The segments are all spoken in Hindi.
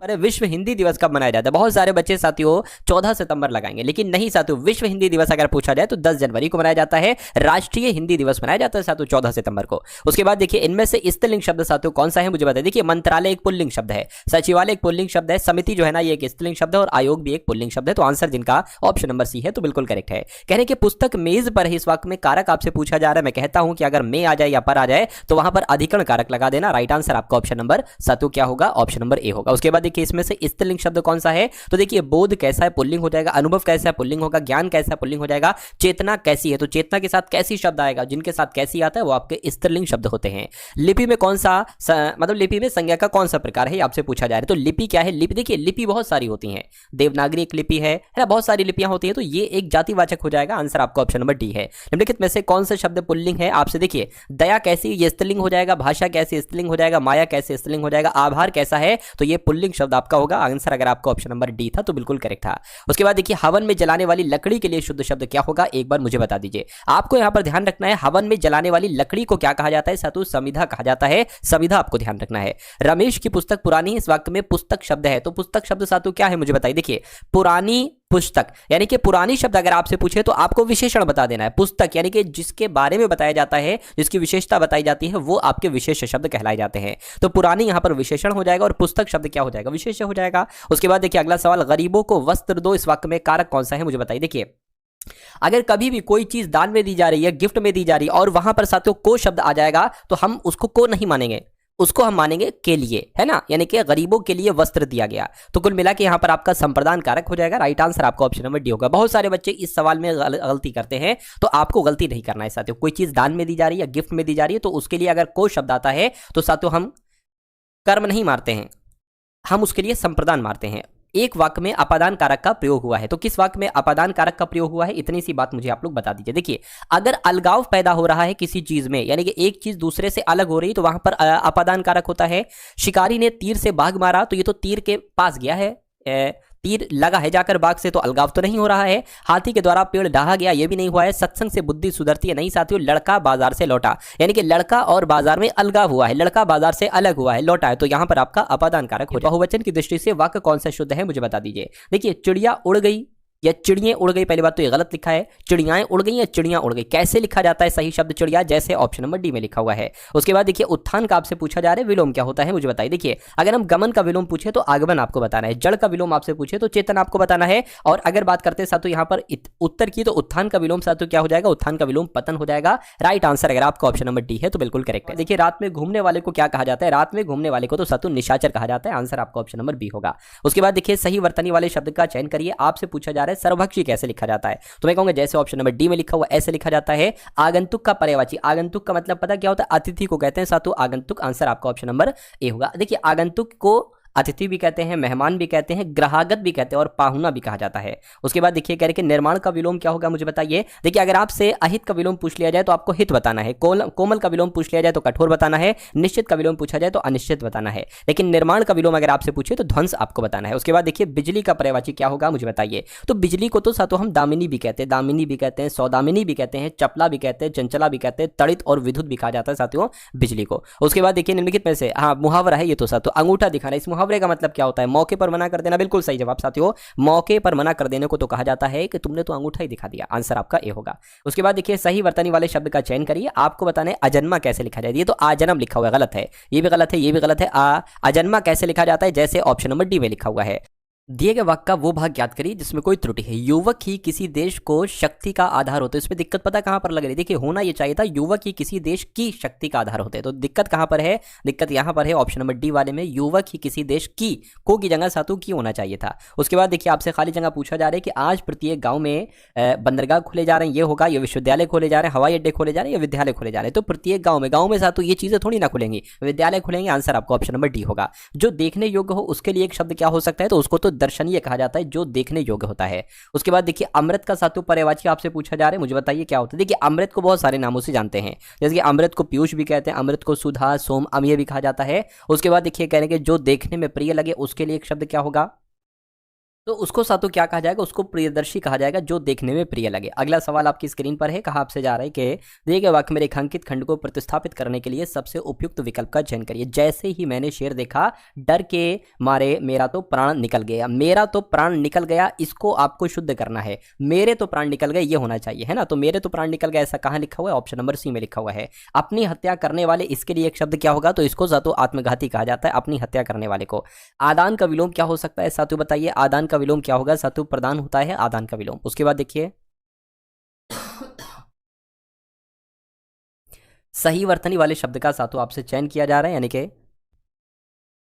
अरे विश्व हिंदी दिवस कब मनाया जाता है? बहुत सारे बच्चे साथियों 14 सितंबर लगाएंगे, लेकिन नहीं साथियों, विश्व हिंदी दिवस अगर पूछा जाए तो 10 जनवरी को मनाया जाता है। राष्ट्रीय हिंदी दिवस मनाया जाता है साथियों 14 सितंबर को। उसके बाद देखिए इनमें से स्त्रीलिंग शब्द साथियों कौन सा है मुझे बताइए। देखिए मंत्रालय एक पुल्लिंग शब्द है, सचिवालय एक पुल्लिंग शब्द है, समिति जो है ना ये एक स्त्रीलिंग शब्द है और आयोग भी एक पुल्लिंग शब्द है। तो आंसर जिनका ऑप्शन नंबर सी है तो बिल्कुल करेक्ट है। कहने की पुस्तक मेज पर है, इस वाक्य में कारक आपसे पूछा जा रहा है। मैं कहता हूं कि अगर में आ जाए या पर आ जाए तो वहां पर अधिकरण कारक लगा देना। राइट आंसर आपका ऑप्शन नंबर साथियों क्या होगा? ऑप्शन नंबर ए होगा। उसके बाद देखिए इसमें से स्त्रीलिंग शब्द कौन सा है? तो देखिए बोध कैसा है पुल्लिंग हो जाएगा, अनुभव कैसा है पुल्लिंग होगा, ज्ञान कैसा है पुल्लिंग हो जाएगा, चेतना कैसी है तो चेतना के साथ कैसी शब्द आएगा, जिनके साथ कैसी आता है वो आपके स्त्रीलिंग शब्द होते हैं। लिपि में कौन सा मतलब लिपि में संज्ञा का कौन सा प्रकार है आपसे पूछा जा रहा है। तो लिपि क्या है? लिपि देखिए लिपि बहुत सारी होती हैं, देवनागरी एक लिपि है ना, बहुत सारी लिपियां होती हैं, तो ये एक जातिवाचक हो जाएगा। आंसर आपका ऑप्शन नंबर डी है। निम्नलिखित में से कौन सा शब्द पुल्लिंग है आपसे देखिए, दया कैसी ये स्त्रीलिंग हो जाएगा, भाषा कैसी स्त्रीलिंग हो जाएगा, माया कैसे स्त्रीलिंग हो जाएगा, आभार कैसा है तो ये पुल्लिंग शब्द आपका होगा। आंसर अगर आपका ऑप्शन नंबर डी था तो बिल्कुल करेक्ट था। उसके बाद देखिए हवन में जलाने वाली लकड़ी के लिए शुद्ध शब्द क्या होगा? एक बार मुझे बता दीजिए। आपको यहां पर ध्यान रखना है हवन में जलाने वाली लकड़ी को क्या कहा जाता है साथियों? समिधा कहा जाता है। समिधा आपको ध्यान रखना है। रमेश की पुस्तक पुरानी, इस वाक्य में पुस्तक शब्द है, तो पुस्तक शब्द साथियों क्या है मुझे बताइए। देखिए पुरानी पुस्तक यानी कि पुरानी शब्द अगर आपसे पूछे तो आपको विशेषण बता देना है। पुस्तक यानी कि जिसके बारे में बताया जाता है, जिसकी विशेषता बताई जाती है, वो आपके विशेष शब्द कहलाए जाते हैं। तो पुरानी यहां पर विशेषण हो जाएगा और पुस्तक शब्द क्या हो जाएगा? विशेष हो जाएगा। उसके बाद देखिए अगला सवाल, गरीबों को वस्त्र दो, इस वाक्य में कारक कौन सा है मुझे बताइए। देखिए अगर कभी भी कोई चीज दान में दी जा रही है, गिफ्ट में दी जा रही है और वहां पर साथियों को शब्द आ जाएगा तो हम उसको को नहीं मानेंगे, उसको हम मानेंगे के लिए, है ना, यानी कि गरीबों के लिए वस्त्र दिया गया। तो कुल मिला के यहां पर आपका संप्रदान कारक हो जाएगा। राइट आंसर आपका ऑप्शन नंबर डी होगा। बहुत सारे बच्चे इस सवाल में गलती करते हैं, तो आपको गलती नहीं करना है साथियों। कोई चीज दान में दी जा रही है, गिफ्ट में दी जा रही है, तो उसके लिए अगर को शब्द आता है तो साथियों हम कर्म नहीं मारते हैं, हम उसके लिए संप्रदान मारते हैं। एक वाक्य में अपादान कारक का प्रयोग हुआ है, तो किस वाक्य में अपादान कारक का प्रयोग हुआ है? इतनी सी बात मुझे आप लोग बता दीजिए। देखिए अगर अलगाव पैदा हो रहा है किसी चीज में, यानी कि एक चीज दूसरे से अलग हो रही है, तो वहां पर अपादान कारक होता है। शिकारी ने तीर से बाघ मारा, तो ये तो तीर के पास गया है, तीर लगा है जाकर बाघ से, तो अलगाव तो नहीं हो रहा है। हाथी के द्वारा पेड़ ढहा गया, ये भी नहीं हुआ है। सत्संग से बुद्धि सुधरती है, नहीं साथियों। लड़का बाजार से लौटा, यानी कि लड़का और बाजार में अलगाव हुआ है, लड़का बाजार से अलग हुआ है, लौटा है, तो यहां पर आपका अपादान कारक हो। बहुवचन की दृष्टि से वाक्य कौन सा शुद्ध है मुझे बता दीजिए। देखिए चिड़िया उड़ गई या चिड़ियां उड़ गई, पहली बात तो ये गलत लिखा है। चिड़ियाएं उड़ गई या चिड़ियां उड़ गई, कैसे लिखा जाता है सही शब्द चिड़िया? जैसे ऑप्शन नंबर डी में लिखा हुआ है। उसके बाद देखिए उत्थान का आपसे पूछा जा रहा है, विलोम क्या होता है मुझे बताइए। देखिए अगर हम गमन का विलोम पूछे तो आगमन आपको बताना है, जड़ का विलोम आपसे पूछे तो चेतन आपको बताना है, और अगर बात करते हैं साथियों यहाँ पर उत्तर की, तो उत्थान का विलोम साथियों क्या हो जाएगा? उत्थान का विलोम पतन हो जाएगा। राइट आंसर अगर आपका ऑप्शन नंबर डी है तो बिल्कुल करेक्ट है। देखिए रात में घूमने वाले को क्या कहा जाता है? रात में घूमने वाले को तो साथियों निशाचर कहा जाता है। आंसर आपका ऑप्शन नंबर बी होगा। उसके बाद देखिए सही वर्तनी वाले शब्द का चयन करिए। आपसे पूछा जा रहा है सर्वभक्षी कैसे लिखा जाता है, तो मैं कहूंगा जैसे ऑप्शन नंबर डी में लिखा हुआ ऐसे लिखा जाता है। आगंतुक का पर्यायवाची, आगंतुक का मतलब पता क्या होता है? अतिथि को कहते हैं साथियों आगंतुक। आंसर आपका ऑप्शन नंबर ए होगा। देखिए आगंतुक को अतिथि भी कहते हैं, मेहमान भी कहते हैं, ग्राहगत भी कहते हैं और पाहुना भी कहा जाता है। उसके बाद देखिए कह रहे कि निर्माण का विलोम क्या होगा मुझे बताइए। देखिए अगर आपसे अहित का विलोम पूछ लिया जाए तो आपको हित बताना है, कोमल का विलोम पूछ लिया जाए तो कठोर बताना है, निश्चित का विलोम पूछा जाए तो अनिश्चित बताना है, लेकिन निर्माण का विलोम अगर आपसे पूछे तो ध्वंस आपको बताना है। उसके बाद देखिए बिजली का पर्यायवाची क्या होगा मुझे बताइए। तो बिजली को तो साथों हम दामिनी भी कहते हैं, दामिनी भी कहते हैं, सौदामिनी भी कहते हैं, चपला भी कहते हैं, चंचला भी कहते हैं, तड़ित और विद्युत भी कहा जाता है साथियों बिजली को। उसके बाद देखिए निम्नलिखित में से हाँ मुहावरा है ये तो साथियों अंगूठा दिखाना, इस मुहावरे का मतलब क्या होता है? मौके पर मना कर देना, बिल्कुल सही जवाब साथियों। मौके पर मना कर देने को तो कहा जाता है कि तुमने तो अंगूठा ही दिखा दिया। आंसर आपका ए होगा। उसके बाद देखिए सही वर्तनी वाले शब्द का चयन करिए। आपको बताना है अजन्मा कैसे लिखा जाए। ये तो आजन्म लिखा हुआ है, गलत है, ये भी गलत है, ये भी गलत है। अजन्मा कैसे लिखा जाता है? जैसे ऑप्शन नंबर डी में लिखा हुआ है। दिए गए वाक्य का वो भाग याद करिए जिसमें कोई त्रुटि है। युवक ही किसी देश को शक्ति का आधार होते हैं, इसमें दिक्कत पता कहां पर लग रही है? देखिए होना ये चाहिए था युवक ही किसी देश की शक्ति का आधार होते हैं, तो दिक्कत कहां पर है? दिक्कत यहां पर है ऑप्शन नंबर डी वाले में। युवक ही किसी देश की, को की जगह सातु की होना चाहिए था। उसके बाद देखिए आपसे खाली जगह पूछा जा रहा है कि आज प्रत्येक गांव में बंदरगाह खोले जा रहे हैं, ये होगा, ये विश्वविद्यालय खोले जा रहे हैं, हवाई अड्डे खोले जा रहे हैं, या विद्यालय खोले जा रहे हैं। तो प्रत्येक गांव में सातु ये चीजें थोड़ी ना खुलेंगी, विद्यालय खुलेंगे। आंसर आपको ऑप्शन नंबर डी होगा। जो देखने योग्य हो उसके लिए एक शब्द क्या हो सकता है? तो उसको तो दर्शनीय कहा जाता है, जो देखने योग्य होता है। उसके बाद देखिए अमृत का साथियों पर्यायवाची आपसे पूछा जा रहा है, मुझे बताइए क्या होता है। देखिए अमृत को बहुत सारे नामों से जानते हैं, जैसे कि अमृत को पीयूष भी कहते हैं, अमृत को सुधा, सोम, अमीय भी कहा जाता है। उसके बाद देखिए कह रहे हैं कि जो देखने में प्रिय लगे उसके लिए एक शब्द क्या होगा? तो उसको सातु क्या कहा जाएगा, उसको प्रियदर्शी कहा जाएगा, जो देखने में प्रिय लगे। अगला सवाल आपकी स्क्रीन पर है, कहा आपसे जा रहा है कि दिए गए वाक्य में रेखांकित खंड को प्रतिस्थापित करने के लिए सबसे उपयुक्त विकल्प का चयन करिए। जैसे ही मैंने शेर देखा, डर के मारे मेरा तो प्राण निकल गया। मेरा तो प्राण निकल गया, इसको आपको शुद्ध करना है। मेरे तो प्राण निकल गए ये होना चाहिए, है ना। तो मेरे तो प्राण निकल गए ऐसा कहाँ लिखा हुआ है, ऑप्शन नंबर सी में लिखा हुआ है। अपनी हत्या करने वाले, इसके लिए एक शब्द क्या होगा, तो इसको सातु आत्मघाती कहा जाता है, अपनी हत्या करने वाले को। आदान का विलोम क्या हो सकता है सातु, बताइए आदान का विलोम क्या होगा सातु, प्रदान होता है आदान का विलोम। उसके बाद देखिए सही वर्तनी वाले शब्द का सातु आपसे चयन किया जा रहा है, यानी कि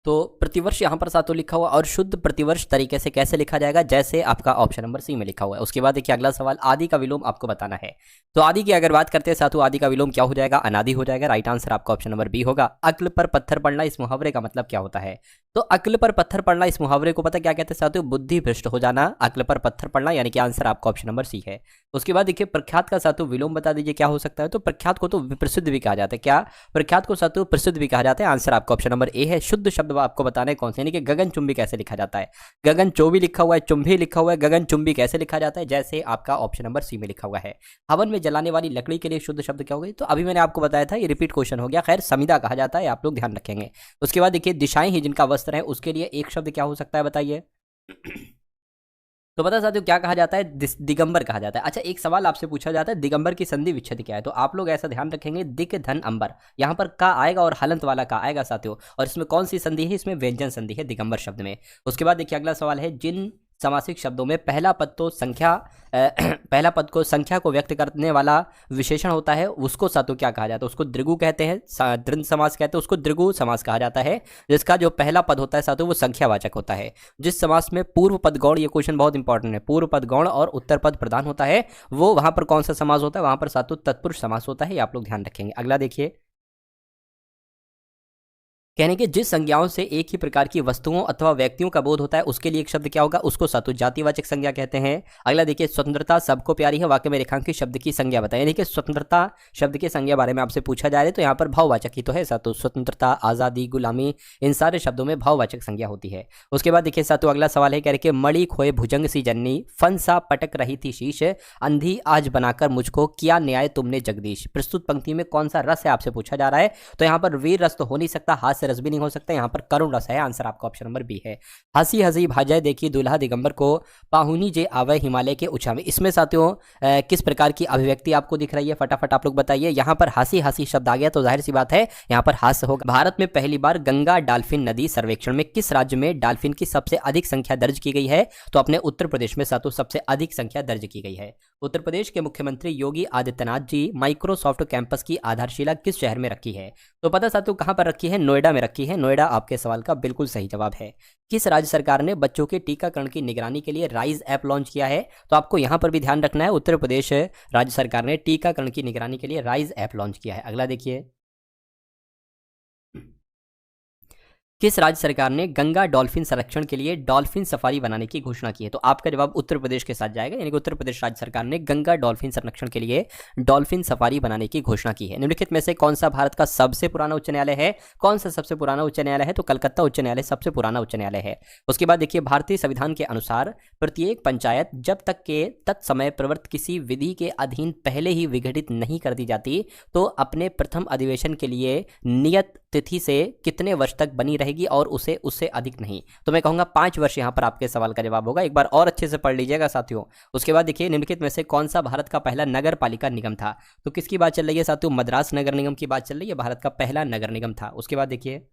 तो प्रतिवर्ष यहां पर सातों लिखा हुआ, और शुद्ध प्रतिवर्ष तरीके से कैसे लिखा जाएगा, जैसे आपका ऑप्शन नंबर सी में लिखा हुआ है। उसके बाद देखिए अगला सवाल, आदि का विलोम आपको बताना है। तो आदि की अगर बात करते हैं सातों, आदि का विलोम क्या हो जाएगा, अनादि हो जाएगा। राइट आंसर आपका ऑप्शन नंबर बी होगा। अक्ल पर पत्थर पड़ना, इस मुहावरे का मतलब क्या होता है, तो अक्ल पर पत्थर पड़ना, इस मुहावरे को पता क्या कहते हैं सातों, बुद्धि भ्रष्ट हो जाना। अक्ल पर पत्थर पड़ना, यानी कि आंसर आपका ऑप्शन नंबर सी है। उसके बाद देखिए प्रख्यात का सातों विलोम बता दीजिए क्या हो सकता है, तो प्रख्यात को तो प्रसिद्ध भी कहा जाता है। क्या प्रख्यात को सातों प्रसिद्ध भी कहा जाता है, आंसर आपका ऑप्शन नंबर ए है। शुद्ध शब्द आपको बताना है कौन से, यानी कि गगन चुंबी कैसे लिखा जाता है। गगन चौबी लिखा हुआ है, चुंबी लिखा हुआ है, गगन चुंबी कैसे लिखा जाता है, जैसे आपका ऑप्शन नंबर सी में लिखा हुआ है। हवन में जलाने वाली लकड़ी के लिए शुद्ध शब्द क्या होगा, तो अभी मैंने आपको बताया था, ये रिपीट क्वेश्चन हो गया, खैर समिधा कहा जाता है, आप लोग ध्यान रखेंगे। उसके बाद देखिए दिशाएं ही जिनका वस्त्र है, उसके लिए एक शब्द क्या हो सकता है बताइए। तो बता साथियों क्या कहा जाता है, दिगंबर कहा जाता है। अच्छा एक सवाल आपसे पूछा जाता है, दिगंबर की संधि विच्छेद क्या है, तो आप लोग ऐसा ध्यान रखेंगे, दिक धन अंबर, यहाँ पर का आएगा और हलंत वाला का आएगा साथियों, और इसमें कौन सी संधि है, इसमें व्यंजन संधि है दिगंबर शब्द में। उसके बाद देखिए अगला सवाल है, जिन समासिक शब्दों में पहला पद तो संख्या पहला पद को संख्या को व्यक्त करने वाला विशेषण होता है, उसको सातु क्या कहा जाता है, उसको द्विगु कहते हैं, द्वंद्व समास कहते हैं, उसको द्विगु समास कहा जाता है, जिसका जो पहला पद होता है सातु वो संख्यावाचक होता है। जिस समास में पूर्व पद गौण, ये क्वेश्चन बहुत इंपॉर्टेंट है, पूर्व पद गौण और उत्तर पद प्रधान होता है, वो वहां पर कौन सा समास होता है, वहां पर सातु तत्पुरुष समास होता है, ये आप लोग ध्यान रखेंगे। अगला देखिए, कहने के जिस संज्ञाओं से एक ही प्रकार की वस्तुओं अथवा व्यक्तियों का बोध होता है, उसके लिए एक शब्द क्या होगा, उसको सातु जातिवाचक संज्ञा कहते हैं। अगला देखिए, स्वतंत्रता सबको प्यारी है, वाक्य में रेखांकित शब्द की संज्ञा बताएं। यानी कि स्वतंत्रता शब्द की संज्ञा बारे में आपसे पूछा जा रहा है, तो यहाँ पर भाववाचक ही तो है सातु, स्वतंत्रता, आजादी, गुलामी, इन सारे शब्दों में भाववाचक संज्ञा होती है। उसके बाद देखिए सातु अगला सवाल है, कह रहे कि मणि खोए भुजंग सी जननी, फन सा पटक रही थी शीश, अंधी आज बनाकर मुझको किया न्याय तुमने जगदीश। प्रस्तुत पंक्ति में कौन सा रस है आपसे पूछा जा रहा है, तो यहाँ पर वीर रस तो हो नहीं सकता, हास्य रस भी नहीं हो सकता, यहाँ पर करुण रस है, आंसर आपका ऑप्शन नंबर बी है। हंसी हंसी भाजाए देखी दुल्हा दिगंबर को, पाहुनी जे आवे हिमालय के ऊंचा में। इसमें साथियों किस प्रकार की अभिव्यक्ति आपको दिख रही है, फटाफट आप लोग बताइए। यहाँ पर हंसी हंसी शब्द आ गया तो जाहिर सी बात है यहाँ पर हास्य होगा। भारत में पहली बार गंगा डॉल्फिन नदी सर्वेक्षण में किस राज्य में डॉल्फिन की सबसे अधिक संख्या दर्ज की गई है, तो अपने उत्तर प्रदेश में सातों सबसे अधिक संख्या दर्ज की गई है। उत्तर प्रदेश के मुख्यमंत्री योगी आदित्यनाथ जी माइक्रोसॉफ्ट कैंपस की आधारशिला किस शहर में रखी है, तो पता साथियों कहां पर रखी है, नोएडा में रखी है। नोएडा आपके सवाल का बिल्कुल सही जवाब है। किस राज्य सरकार ने बच्चों के टीकाकरण की निगरानी के लिए राइज ऐप लॉन्च किया है, तो आपको यहां पर भी ध्यान रखना है, उत्तर प्रदेश राज्य सरकार ने टीकाकरण की निगरानी के लिए राइज ऐप लॉन्च किया है। अगला देखिए, किस राज्य सरकार ने गंगा डॉल्फिन संरक्षण के लिए डॉल्फिन सफारी बनाने की घोषणा की है, तो आपका जवाब उत्तर प्रदेश के साथ जाएगा, यानी कि उत्तर प्रदेश राज्य सरकार ने गंगा डॉल्फिन संरक्षण के लिए डॉल्फिन सफारी बनाने की घोषणा की है। निम्नलिखित में से कौन सा भारत का सबसे पुराना उच्च न्यायालय है, कौन सा सबसे पुराना उच्च न्यायालय है, तो कलकत्ता उच्च न्यायालय सबसे पुराना उच्च न्यायालय है। उसके बाद देखिए, भारतीय संविधान के अनुसार प्रत्येक पंचायत जब तक के तत्समय प्रवृत्त किसी विधि के अधीन पहले ही विघटित नहीं कर दी जाती, तो अपने प्रथम अधिवेशन के लिए नियत तिथि से कितने वर्ष तक बनी रहेगी, और उससे अधिक नहीं। तो मैं कहूंगा 5 वर्ष यहां पर आपके सवाल का जवाब होगा, एक बार और अच्छे से पढ़ लीजिएगा साथियों। उसके बाद देखिए, निम्नलिखित में से कौन सा भारत का पहला नगर पालिका निगम था, तो किसकी बात चल रही है साथियों, मद्रास नगर निगम की बात चल रही है, भारत का पहला नगर निगम था। उसके बाद देखिए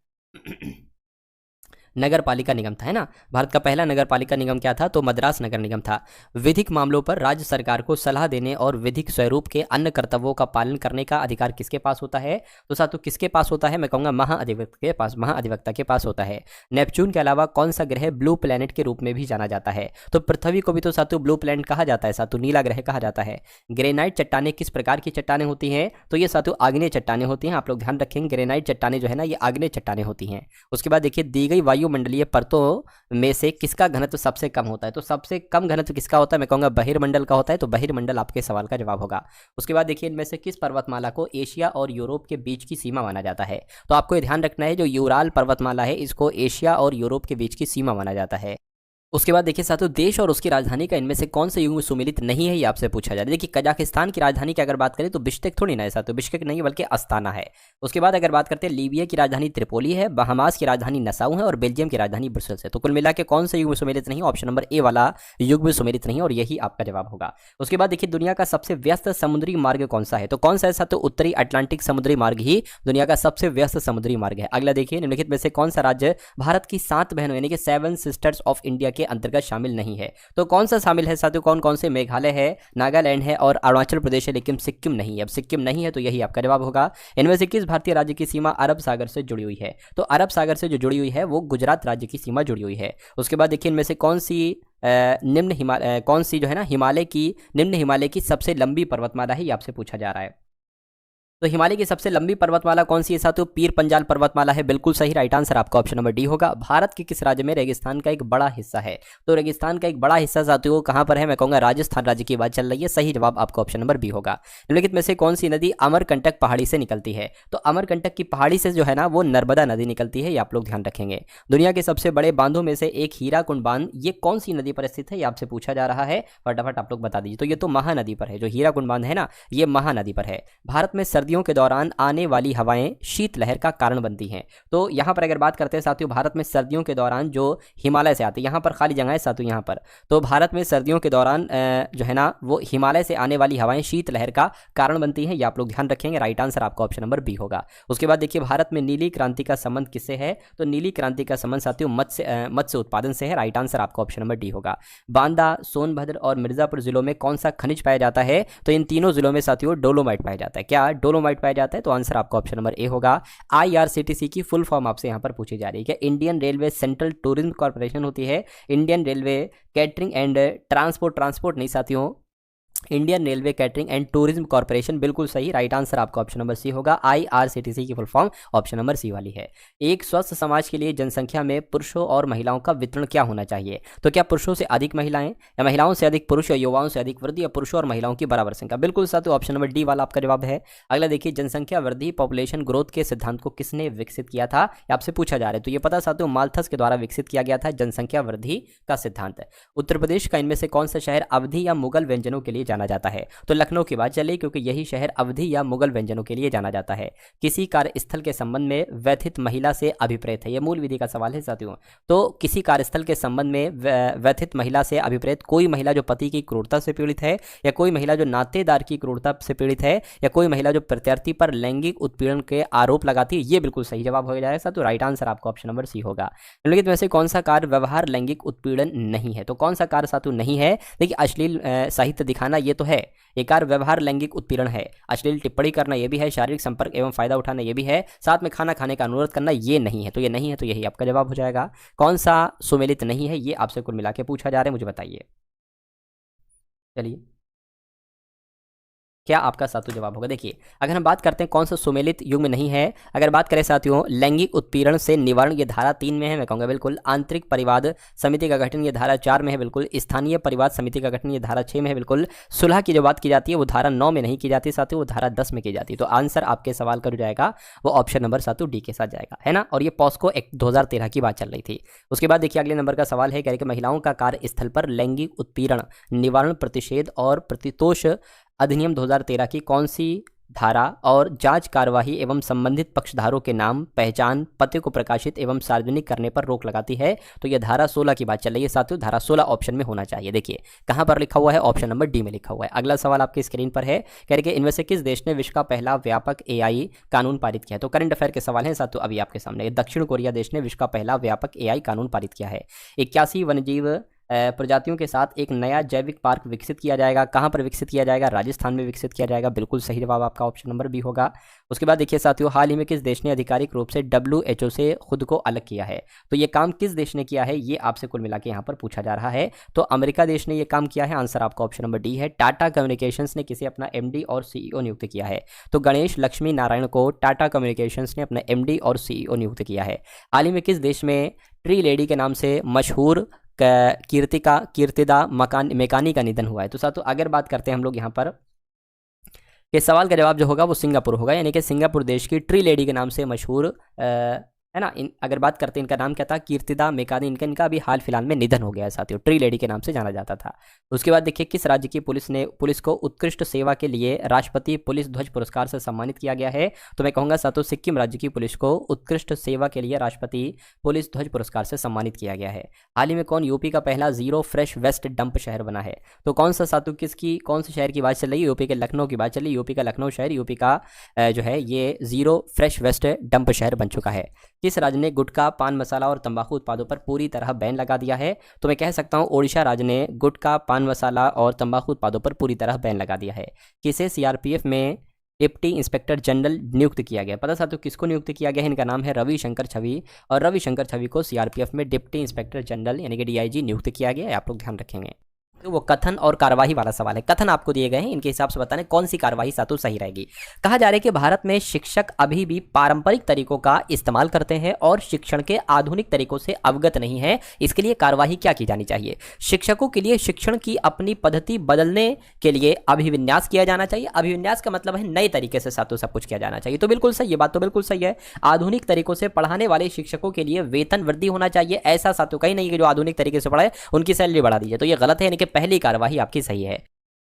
नगर पालिका निगम था, है ना, भारत का पहला नगर पालिका निगम क्या था, तो मद्रास नगर निगम था। विधिक मामलों पर राज्य सरकार को सलाह देने और विधिक स्वरूप के अन्य कर्तव्यों का पालन करने का अधिकार किसके पास होता है, तो साथियों किसके पास होता है, मैं कहूंगा महाअधिवक्ता के पास होता है। नेपच्यून के अलावा कौन सा ग्रह ब्लू प्लैनेट के रूप में भी जाना जाता है, तो पृथ्वी को भी तो साथियों ब्लू प्लैनेट कहा जाता है, साथियों नीला ग्रह कहा जाता है। ग्रेनाइट चट्टाने किस प्रकार की चट्टाने होती हैं, तो ये साथियों आग्नेय चट्टाने होती हैं, आप लोग ध्यान रखेंगे, ग्रेनाइट चट्टाने जो है ना ये आग्नेय चट्टाने होती हैं। उसके बाद देखिए, दी गई वायुमंडलीय परतों में से किसका घनत्व सबसे कम होता है, तो सबसे कम घनत्व किसका होता है, मैं कहूंगा बहिर्मंडल का होता है, तो बहिर्मंडल आपके सवाल का जवाब होगा। उसके बाद देखिए, इनमें से किस पर्वतमाला को एशिया और यूरोप के बीच की सीमा माना जाता है, तो आपको ध्यान रखना है, जो यूराल पर्वतमाला है इसको एशिया और यूरोप के बीच की सीमा माना जाता है। उसके बाद देखिए साथियों, देश और उसकी राजधानी का इनमें से कौन से युग में सुमेलित नहीं है, ये आपसे पूछा जा रहा है। देखिए कजाकिस्तान की राजधानी की अगर बात करें तो बिश्केक थोड़ी ना है साथियों, बिश्केक नहीं है बल्कि अस्ताना है। उसके बाद अगर बात करते हैं, लीबिया की राजधानी त्रिपोली है, बहामास की राजधानी नसाउ है और बेल्जियम की राजधानी ब्रुसेल्स है। तो कुल मिला के कौन से युग में सुमेलित नहीं, ऑप्शन नंबर ए वाला युग में सुमेलित नहीं, और यही आपका जवाब होगा। उसके बाद देखिए, दुनिया का सबसे व्यस्त समुद्री मार्ग कौन सा है, तो कौन सा है साथियों, उत्तरी अटलांटिक समुद्री मार्ग ही दुनिया का सबसे व्यस्त समुद्री मार्ग है। अगला देखिए, निम्नलिखित में से कौन सा राज्य भारत की 7 बहनों यानी कि 7 सिस्टर्स ऑफ इंडिया के अंतर्गत शामिल नहीं है, तो कौन सा शामिल है साथियों, कौन कौन से, मेघालय है, नागालैंड है और अरुणाचल प्रदेश है, लेकिन सिक्किम नहीं है। अब सिक्किम नहीं है तो यही आपका जवाब होगा। इनमें से किस भारतीय राज्य की सीमा अरब सागर से जुड़ी हुई है, तो अरब सागर से जो जुड़ी हुई है वो गुजरात राज्य की सीमा जुड़ी हुई है। उसके बाद देखिए, इनमें से कौन सी कौन सी जो है ना निम्न हिमालय की सबसे लंबी पर्वतमाला है, ये आपसे पूछा जा रहा है। तो हिमालय की सबसे लंबी पर्वतमाला कौन सी है साथियों, पीर पंजाल पर्वतमाला है, बिल्कुल सही, राइट आंसर आपका ऑप्शन नंबर डी होगा। भारत के किस राज्य में रेगिस्तान का एक बड़ा हिस्सा है, तो रेगिस्तान का एक बड़ा हिस्सा साथियों कहां पर है, मैं कहूंगा राजस्थान राज्य की बात चल रही है, सही जवाब आपका ऑप्शन नंबर बी होगा। निम्नलिखित में से कौन सी नदी अमरकंटक पहाड़ी से निकलती है, तो अमरकंटक की पहाड़ी से जो है ना वो नर्मदा नदी निकलती है, ये आप लोग ध्यान रखेंगे। दुनिया के सबसे बड़े बांधों में से एक हीराकुंड बांध, ये कौन सी नदी पर स्थित है, ये आपसे पूछा जा रहा है, फटाफट आप लोग बता दीजिए। तो ये तो महानदी पर है, जो हीराकुंड बांध है ना ये महानदी पर है। भारत में सर्दियों के दौरान आने वाली हवाएं शीतलहर का कारण बनती हैं, तो यहां पर अगर बात करते हैं साथियों, भारत में सर्दियों के दौरान जो हिमालय से आती है, यहां पर खाली जगह है साथियों यहां पर, तो भारत में सर्दियों के दौरान जो है ना वो हिमालय से आने वाली हवाएं शीतलहर का कारण बनती हैं, ये आप लोग ध्यान रखेंगे, राइट आंसर आपका ऑप्शन नंबर बी होगा। उसके बाद देखिए, भारत में नीली क्रांति का संबंध किससे है, तो नीली क्रांति का संबंध साथियों मत्स्य उत्पादन से है, राइट आंसर आपका ऑप्शन नंबर डी होगा। बांदा, सोनभद्र और मिर्जापुर जिलों में कौन सा खनिज पाया जाता है, तो इन तीनों जिलों में साथियों डोलोमाइट पाया जाता है। क्या डोलोमाइट पाया जाता है, तो आंसर आपका ऑप्शन नंबर ए होगा। आईआरसीटीसी की फुल फॉर्म आपसे यहां पर पूछी जा रही है, Indian railway central tourism corporation होती है, Indian railway catering and transport नहीं साथियों, Indian railway catering and tourism corporation, बिल्कुल सही, राइट आंसर आपका ऑप्शन नंबर सी होगा। आईआरसीटीसी की full form option number C वाली है। एक स्वस्थ समाज के लिए जनसंख्या में पुरुषों और महिलाओं का वितरण क्या होना चाहिए, तो क्या पुरुषों से अधिक महिलाएं, या महिलाओं से अधिक पुरुष, या युवाओं से अधिक वृद्धि, या पुरुषों और महिलाओं की बराबर संख्या, बिल्कुल साथियों ऑप्शन नंबर डी वाला आपका जवाब है। अगला देखिए, जनसंख्या वृद्धि पॉपुलेशन ग्रोथ के सिद्धांत को किसने विकसित किया था, आपसे पूछा जा रहा है, तो ये पता साथियों माल्थस के द्वारा विकसित किया गया था जनसंख्या वृद्धि का सिद्धांत। उत्तर प्रदेश का इनमें से कौन सा शहर अवधी या मुगल व्यंजनों के लिए जाना जाता है, तो लखनऊ की बात चले, क्योंकि यही शहर अवधी या मुगल व्यंजनों के लिए जाना जाता है। किसी कार्यस्थल के संबंध में व्यथित महिला से अभिप्रेत है, यह मूल विधि का सवाल है साथियों। तो किसी कार्यस्थल के संबंध में व्यथित महिला से अभिप्रेत, कोई महिला जो पति की क्रूरता से पीड़ित है, या कोई महिला जो नातेदार की क्रूरता से पीड़ित है, या कोई महिला जो प्रत्यार्थी पर लैंगिक उत्पीड़न के आरोप लगाती है, ये बिल्कुल सही जवाब हो जाएगा साथियों, राइट आंसर आपका ऑप्शन नंबर सी होगा। निम्नलिखित में से कौन सा कार्य व्यवहार लैंगिक उत्पीड़न नहीं है, तो कौन सा कार्य साथियों नहीं है, देखिए अश्लील साहित्य दिखाना ये तो है, एक कार्य व्यवहार लैंगिक उत्पीड़न है, अश्लील टिप्पणी करना ये भी है, शारीरिक संपर्क एवं फायदा उठाना ये भी है, साथ में खाना खाने का अनुरोध करना ये नहीं है, तो ये नहीं है, तो यही आपका जवाब हो जाएगा। कौन सा सुमेलित नहीं है, ये आपसे कुल मिला के पूछा जा रहा है, मुझे बताइए। चलिए, क्या आपका साथियों जवाब होगा। देखिए, अगर हम बात करते हैं कौन सा सुमेलित युग में नहीं है, अगर बात करें साथियों लैंगिक उत्पीड़न से निवारण, ये धारा 3 में है, मैं कहूँगा बिल्कुल। आंतरिक परिवाद समिति का गठन, ये धारा 4 में है बिल्कुल। स्थानीय परिवाद समिति का गठन, ये धारा 6 में है बिल्कुल। सुलह की जो बात की जाती है वो धारा 9 में नहीं की जाती साथियों, वो धारा 10 में की जाती है। तो आंसर आपके सवाल का जो जाएगा वो ऑप्शन नंबर साथियों डी के साथ जाएगा, है ना। और ये पॉस्को एक्ट 2013 की बात चल रही थी। उसके बाद देखिए, अगले नंबर का सवाल है, कह रहे कि महिलाओं का कार्यस्थल पर लैंगिक उत्पीड़न निवारण प्रतिषेध और प्रतितोष अधिनियम 2013 की कौन सी धारा और जांच कार्यवाही एवं संबंधित पक्षधारों के नाम, पहचान, पते को प्रकाशित एवं सार्वजनिक करने पर रोक लगाती है, तो यह धारा 16 की बात चल रही है साथियों, धारा 16 ऑप्शन में होना चाहिए। देखिए कहां पर लिखा हुआ है, ऑप्शन नंबर डी में लिखा हुआ है। अगला सवाल आपकी स्क्रीन पर है, कह रहे कि इनमें से किस देश ने विश्व का पहला व्यापक एआई कानून पारित किया है, तो करंट अफेयर के सवाल हैं साथियों अभी आपके सामने। दक्षिण कोरिया देश ने विश्व का पहला व्यापक एआई कानून पारित किया है। 81 वन्यजीव प्रजातियों के साथ एक नया जैविक पार्क विकसित किया जाएगा, कहां पर विकसित किया जाएगा, राजस्थान में विकसित किया जाएगा, बिल्कुल सही जवाब आपका ऑप्शन नंबर बी होगा। उसके बाद देखिए साथियों, हाल ही में किस देश ने आधिकारिक रूप से WHO से खुद को अलग किया है, तो ये काम किस देश ने किया है, ये आपसे कुल मिला के यहाँ पर पूछा जा रहा है। तो अमेरिका देश ने ये काम किया है, आंसर आपका ऑप्शन नंबर डी है। टाटा कम्युनिकेशंस ने किसे अपना MD और CEO नियुक्त किया है, तो गणेश लक्ष्मी नारायण को टाटा कम्युनिकेशंस ने अपना MD और CEO नियुक्त किया है। हाल ही में किस देश में ट्री लेडी के नाम से मशहूर कीर्तिदा मेकानी का निधन हुआ है, तो साथियों अगर बात करते हैं हम लोग यहाँ पर, इस सवाल का जवाब जो होगा वो सिंगापुर होगा, यानी कि सिंगापुर देश की ट्री लेडी के नाम से मशहूर है ना। अगर बात करते हैं इनका नाम क्या था, कीर्तिदा मेकानी, इनका भी हाल फिलहाल में निधन हो गया है साथियों, ट्री लेडी के नाम से जाना जाता था। उसके बाद देखिए किस राज्य की पुलिस को उत्कृष्ट सेवा के लिए राष्ट्रपति पुलिस ध्वज पुरस्कार से सम्मानित किया गया है? तो मैं कहूँगा साथियों सिक्किम राज्य की पुलिस को उत्कृष्ट सेवा के लिए राष्ट्रपति पुलिस ध्वज पुरस्कार से सम्मानित किया गया है। हाल ही में कौन यूपी का पहला जीरो फ्रेश वेस्ट डंप शहर बना है? तो कौन सा साथियों कौन से शहर की बात चल रही है? यूपी के लखनऊ की बात चल रही है। यूपी का लखनऊ शहर यूपी का जो है ये जीरो फ्रेश वेस्ट डंप शहर बन चुका है। किस राज्य ने गुटखा, पान मसाला और तंबाकू उत्पादों पर पूरी तरह बैन लगा दिया है? तो मैं कह सकता हूं ओडिशा राज्य ने गुटखा, पान मसाला और तंबाकू उत्पादों पर पूरी तरह बैन लगा दिया है। किसे सीआरपीएफ में डिप्टी इंस्पेक्टर जनरल नियुक्त किया गया? पता साथियों किसको नियुक्त किया गया है? इनका नाम है रविशंकर छवि, और रविशंकर छवि को सीआरपीएफ में डिप्टी इंस्पेक्टर जनरल यानी कि डीआईजी नियुक्त किया गया है। आप लोग ध्यान रखेंगे। तो वो कथन और कार्यवाही वाला सवाल है। कथन आपको दिए गए हैं, इनके हिसाब से बताने कौन सी कार्यवाही सातु सही रहेगी। कहा जा रहा है कि भारत में शिक्षक अभी भी पारंपरिक तरीकों का इस्तेमाल करते हैं और शिक्षण के आधुनिक तरीकों से अवगत नहीं है। इसके लिए कार्यवाही क्या की जानी चाहिए? शिक्षकों के लिए शिक्षण की अपनी पद्धति बदलने के लिए अभिविन्यास किया जाना चाहिए। अभिविन्यास का मतलब है नए तरीके से सातु सब कुछ किया जाना चाहिए। तो बिल्कुल सही, ये बात तो बिल्कुल सही है। आधुनिक तरीकों से पढ़ाने वाले शिक्षकों के लिए वेतन वृद्धि होना चाहिए। ऐसा सातु कहीं नहीं कि जो आधुनिक तरीके से पढ़ाए उनकी सैलरी बढ़ा दीजिए, तो ये गलत है, यानी कि पहली कार्यवाही आपकी सही है।